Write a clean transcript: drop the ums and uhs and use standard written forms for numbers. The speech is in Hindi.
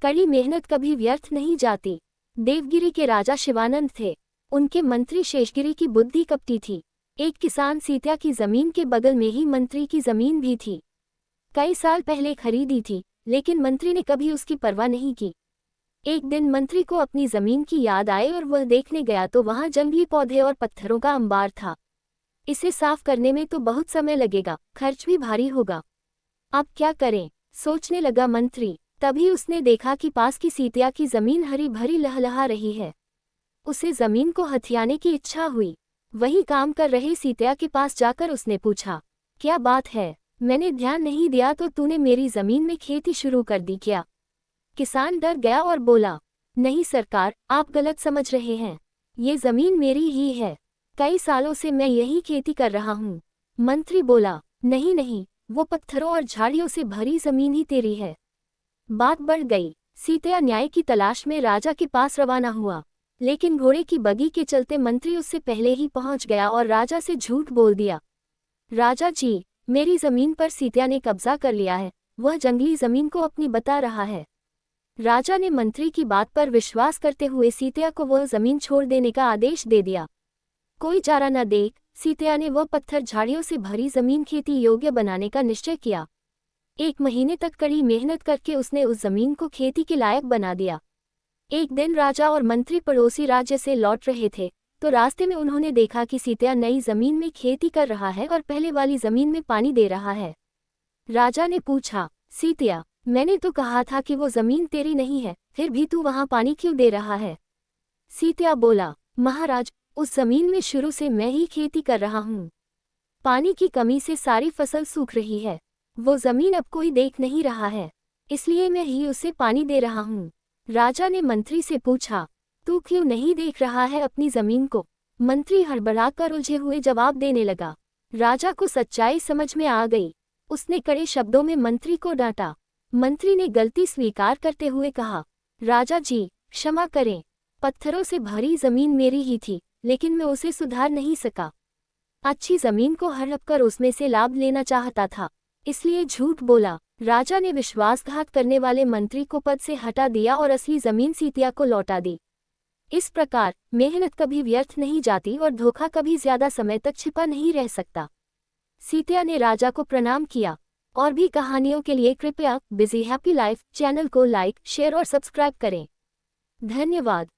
कड़ी मेहनत कभी व्यर्थ नहीं जाती। देवगिरी के राजा शिवानंद थे। उनके मंत्री शेषगिरी की बुद्धि कपटी थी। एक किसान सीत्या की जमीन के बगल में ही मंत्री की जमीन भी थी। कई साल पहले खरीदी थी, लेकिन मंत्री ने कभी उसकी परवाह नहीं की। एक दिन मंत्री को अपनी जमीन की याद आई और वह देखने गया तो वहां जंगली पौधे और पत्थरों का अंबार था। इसे साफ करने में तो बहुत समय लगेगा, खर्च भी भारी होगा। अब क्या करें, सोचने लगा मंत्री। तभी उसने देखा कि पास की सीतिया की जमीन हरी भरी लहलहा रही है। उसे जमीन को हथियाने की इच्छा हुई। वही काम कर रहे सीतिया के पास जाकर उसने पूछा, क्या बात है, मैंने ध्यान नहीं दिया तो तूने मेरी जमीन में खेती शुरू कर दी क्या? किसान डर गया और बोला, नहीं सरकार, आप गलत समझ रहे हैं। ये जमीन मेरी ही है। कई सालों से मैं यही खेती कर रहा हूँ। मंत्री बोला, नहीं नहीं, वो पत्थरों और झाड़ियों से भरी जमीन ही तेरी है। बात बढ़ गई। सीतिया न्याय की तलाश में राजा के पास रवाना हुआ, लेकिन घोड़े की बगी के चलते मंत्री उससे पहले ही पहुंच गया और राजा से झूठ बोल दिया। राजा जी, मेरी जमीन पर सीतिया ने कब्जा कर लिया है। वह जंगली जमीन को अपनी बता रहा है। राजा ने मंत्री की बात पर विश्वास करते हुए सीतिया को वह जमीन छोड़ देने का आदेश दे दिया। कोई चारा न देख सीतिया ने वह पत्थर झाड़ियों से भरी जमीन खेती योग्य बनाने का निश्चय किया। 1 महीने तक कड़ी मेहनत करके उसने उस जमीन को खेती के लायक बना दिया। एक दिन राजा और मंत्री पड़ोसी राज्य से लौट रहे थे, तो रास्ते में उन्होंने देखा कि सीतिया नई जमीन में खेती कर रहा है और पहले वाली जमीन में पानी दे रहा है। राजा ने पूछा, सीतिया, मैंने तो कहा था कि वो जमीन तेरी नहीं है, फिर भी तू वहां पानी क्यों दे रहा है? सीतिया बोला, महाराज, उस जमीन में शुरू से मैं ही खेती कर रहा हूँ। पानी की कमी से सारी फसल सूख रही है। वो जमीन अब कोई देख नहीं रहा है, इसलिए मैं ही उसे पानी दे रहा हूँ। राजा ने मंत्री से पूछा, तू क्यों नहीं देख रहा है अपनी जमीन को? मंत्री हड़बड़ाकर उलझे हुए जवाब देने लगा। राजा को सच्चाई समझ में आ गई। उसने कड़े शब्दों में मंत्री को डांटा। मंत्री ने गलती स्वीकार करते हुए कहा, राजा जी, क्षमा करें। पत्थरों से भरी जमीन मेरी ही थी, लेकिन मैं उसे सुधार नहीं सका। अच्छी जमीन को हड़प कर उसमें से लाभ लेना चाहता था, इसलिए झूठ बोला। राजा ने विश्वासघात करने वाले मंत्री को पद से हटा दिया और असली जमीन सीतिया को लौटा दी। इस प्रकार मेहनत कभी व्यर्थ नहीं जाती और धोखा कभी ज्यादा समय तक छिपा नहीं रह सकता। सीतिया ने राजा को प्रणाम किया। और भी कहानियों के लिए कृपया बिजी हैप्पी लाइफ चैनल को लाइक, शेयर और सब्सक्राइब करें। धन्यवाद।